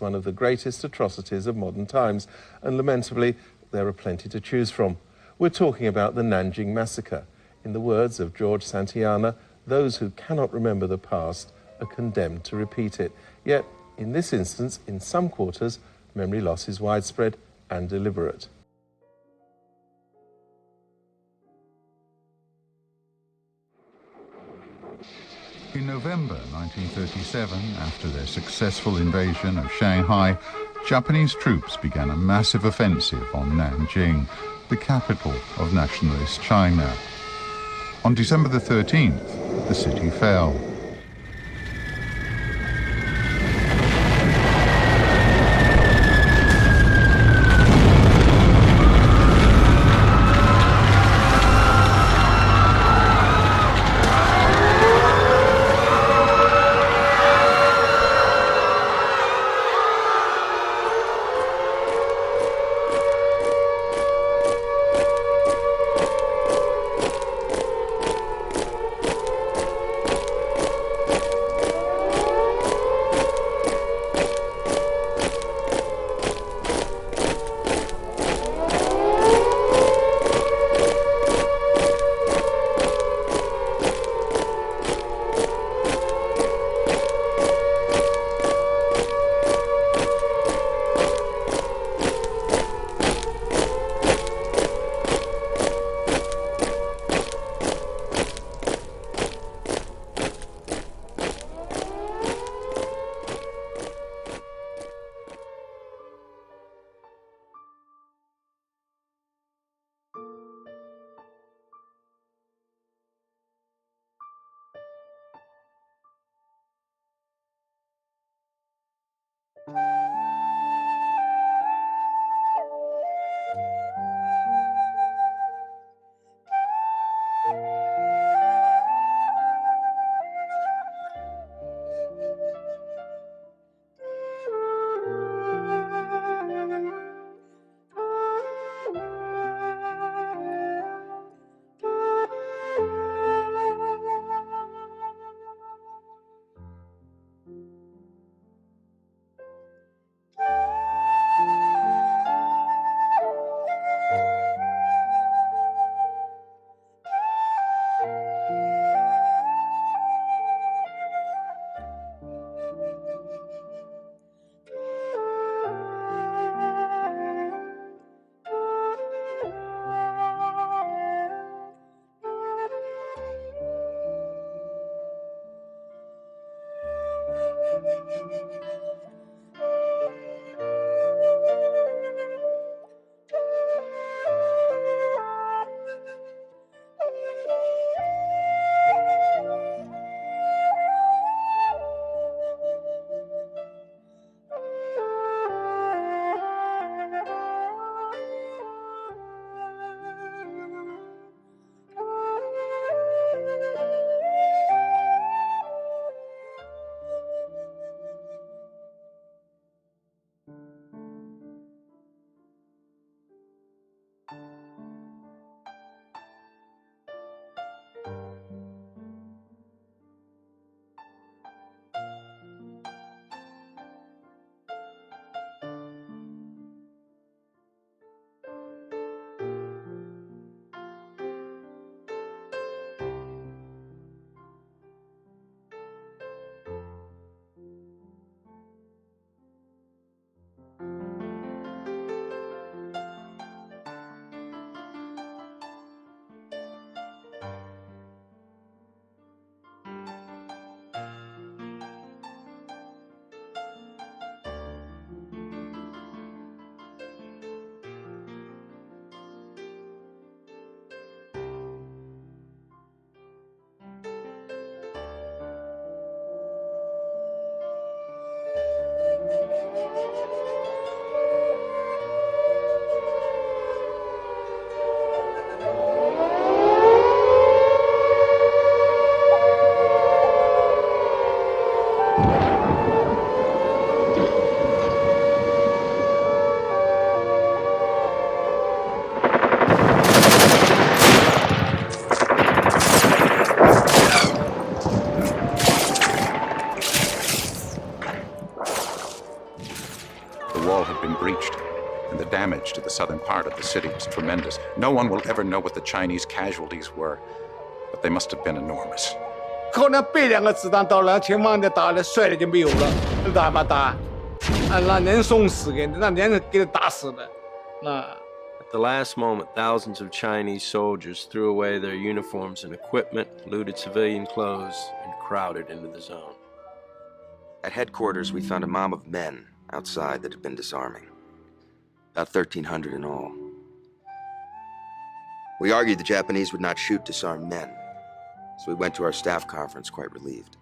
one of the greatest atrocities of modern times, and lamentably, there are plenty to choose from. We're talking about the Nanking Massacre. In the words of George Santayana, those who cannot remember the past are condemned to repeat it. Yet, in this instance, in some quarters, memory loss is widespread and deliberate. In November 1937, after their successful invasion of Shanghai, Japanese troops began a massive offensive on Nanjing, the capital of nationalist China. On December the 13th, the city fell. and the damage to the southern part of the city was tremendous. No one will ever know what the Chinese casualties were, but they must have been enormous. 可能100个子弹到2000万的打的摔了就没有了，打吧打，那人送死的，那人给他打死的，那。 At the last moment, thousands of Chinese soldiers threw away their uniforms and equipment, looted civilian clothes, and crowded into the zone. At headquarters, we found a mob of men outside that had been disarming. About 1,300 in all. We argued the Japanese would not shoot disarmed men, so we went to our staff conference quite relieved.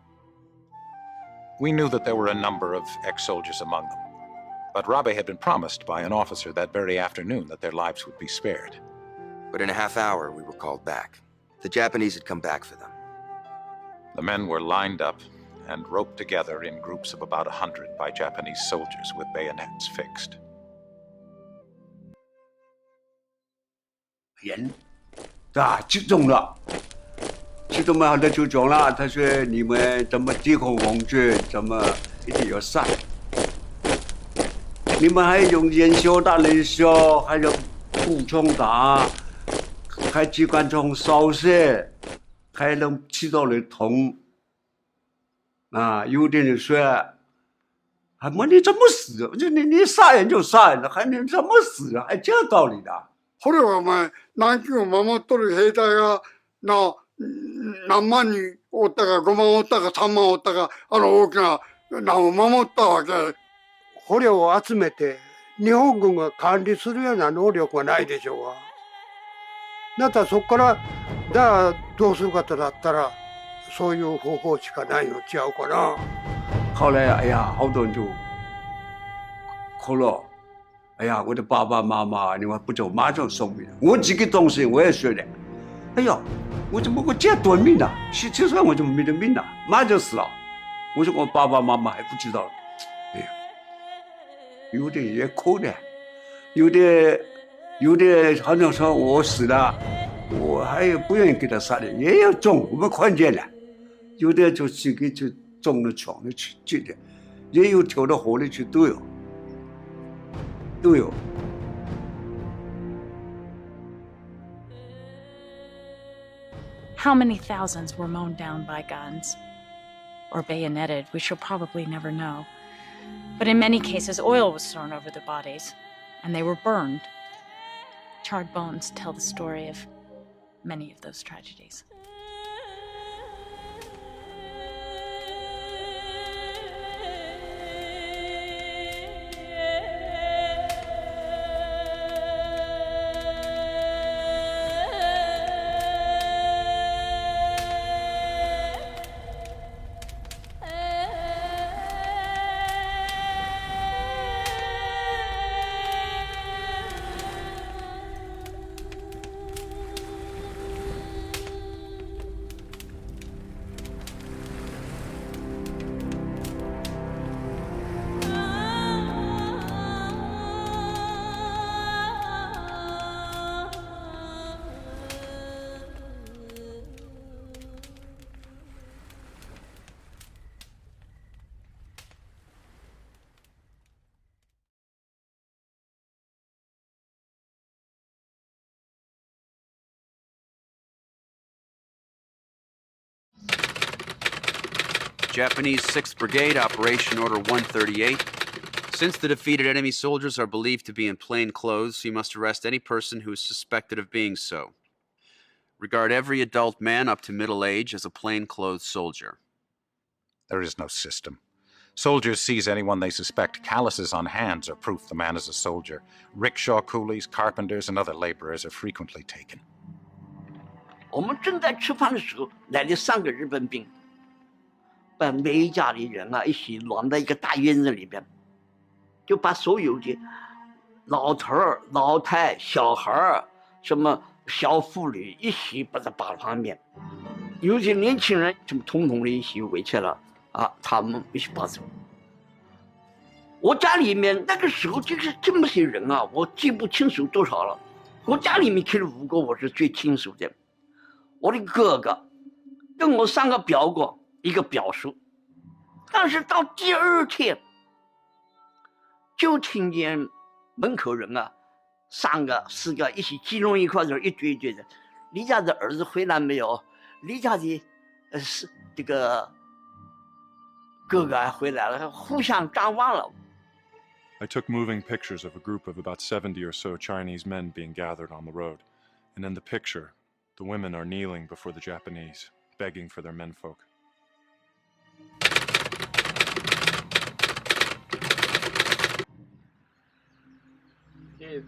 We knew that there were a number of ex-soldiers among them, but Rabe had been promised by an officer that very afternoon that their lives would be spared. But in a half hour, we were called back. The Japanese had come back for them. The men were lined up and roped together in groups of about 100 by Japanese soldiers with bayonets fixed. 人，集中了，集中嘛，他就讲了，他说你们怎么抵抗皇军，怎么一定要杀。你们还用燃烧弹、燃烧，还有步枪弹，还机关枪扫射，还能起到了痛。啊，有的人说，还问你怎么死？就你杀人就杀人了，还你怎么死啊？还这道理的。 これはお前、南京を守っとる兵隊が、何万人おったか、5万おったか、3万おったか、大きな名を守ったわけ。捕虜を集めて、日本軍が管理するような能力はないでしょうが。だったらそこから、どうするかとなったら、そういう方法しかないの違うかな。后来，哎呀，好多人就哭了。 哎呀，我的爸爸妈妈，你们不走，马上送命。我自己当时我也说的，哎呀，我怎么我这短命了？17岁我怎么没得命了？马上死了。我说我爸爸妈妈还不知道。哎呀，有的也哭的，有的好像说我死了，我还不愿意给他杀的，也有中，我们看见了。有的就自己就中了枪了去的，也有跳到河里去都有。 都有。How many thousands were mown down by guns? Or bayoneted, we shall probably never know. But in many cases, oil was thrown over the bodies, and they were burned. Charred bones tell the story of many of those tragedies. Japanese 6th Brigade, Operation Order 138. Since the defeated enemy soldiers are believed to be in plain clothes, you must arrest any person who is suspected of being so. Regard every adult man up to middle age as a plainclothes soldier. There is no system. Soldiers seize anyone they suspect. Calluses on hands are proof the man is a soldier. Rickshaw coolies, carpenters, and other laborers are frequently taken. 我们正在吃饭的时候，来了3个日本兵，把每一家的人啊一起乱在一个大院子里边，就把所有的老头儿、老太、小孩儿、什么小妇女一起把它摆旁边，有些年轻人就统统的一起围起了啊，他们一起把走。我家里面那个时候就是这么些人啊，我记不清楚多少了。我家里面去了5个，我是最清楚的。我的哥哥，跟我3个表哥，一个表叔。但是到第2天，就听见门口人啊，3个4个一起集中一块儿，一堆一堆的。李家的儿子回来没有？李家的是这个哥哥还回来了，互相张望了。 I took moving pictures of a group of about 70 or so Chinese men being gathered on the road. And in the picture, the women are kneeling before the Japanese, begging for their menfolk.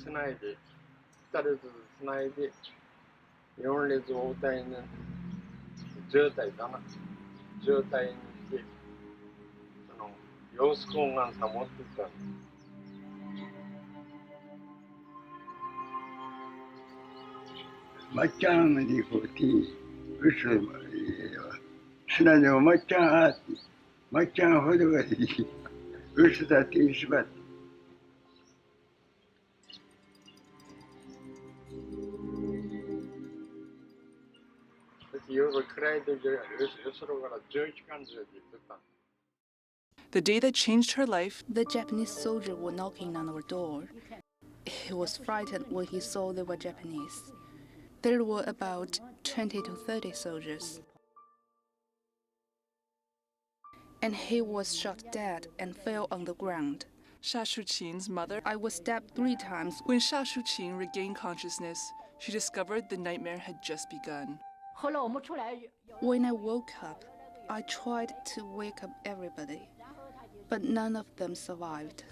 Tonight, that is tonight. The only Zodain, Jodaidana, Jodain, Yoskong and Samotuka. 맞짱 리포티 그래서 신나요 맞짱 허드가지 그래서 다 뒤시bat The day that changed her life, the Japanese soldiers were knocking on our door. He was frightened when he saw they were Japanese. There were about 20 to 30 soldiers. And he was shot dead and fell on the ground. Sha Shuqing's mother, I was stabbed 3 times. When Sha Shuqing regained consciousness, she discovered the nightmare had just begun. When I woke up, I tried to wake up everybody, but none of them survived.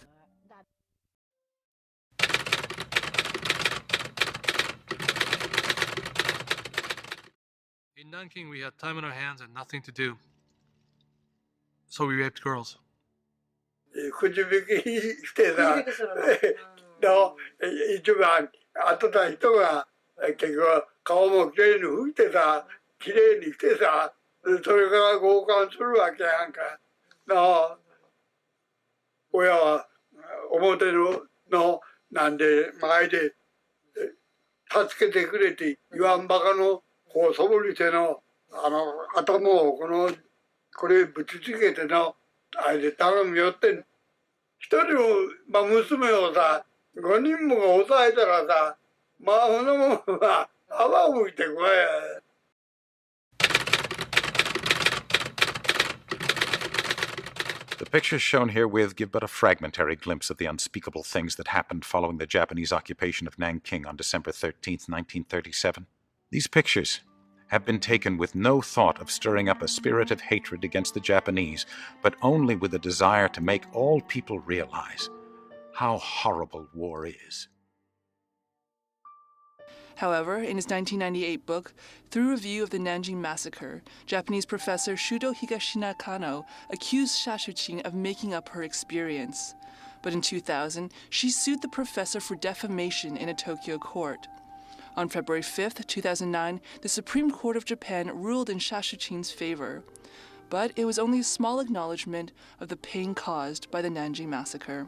In Nanking, we had time on our hands and nothing to do. So we raped girls. The pictures shown herewith give but a fragmentary glimpse of the unspeakable things that happened following the Japanese occupation of Nanking on December 13, 1937. These pictures have been taken with no thought of stirring up a spirit of hatred against the Japanese, but only with a desire to make all people realize how horrible war is. However, in his 1998 book, Through Review of the Nanking Massacre, Japanese professor Shudo Higashina Kano accused Sha Shuqing of making up her experience. But in 2000, she sued the professor for defamation in a Tokyo court. On February 5, 2009, the Supreme Court of Japan ruled in Sha Shuqing's favor. But it was only a small acknowledgement of the pain caused by the Nanking Massacre.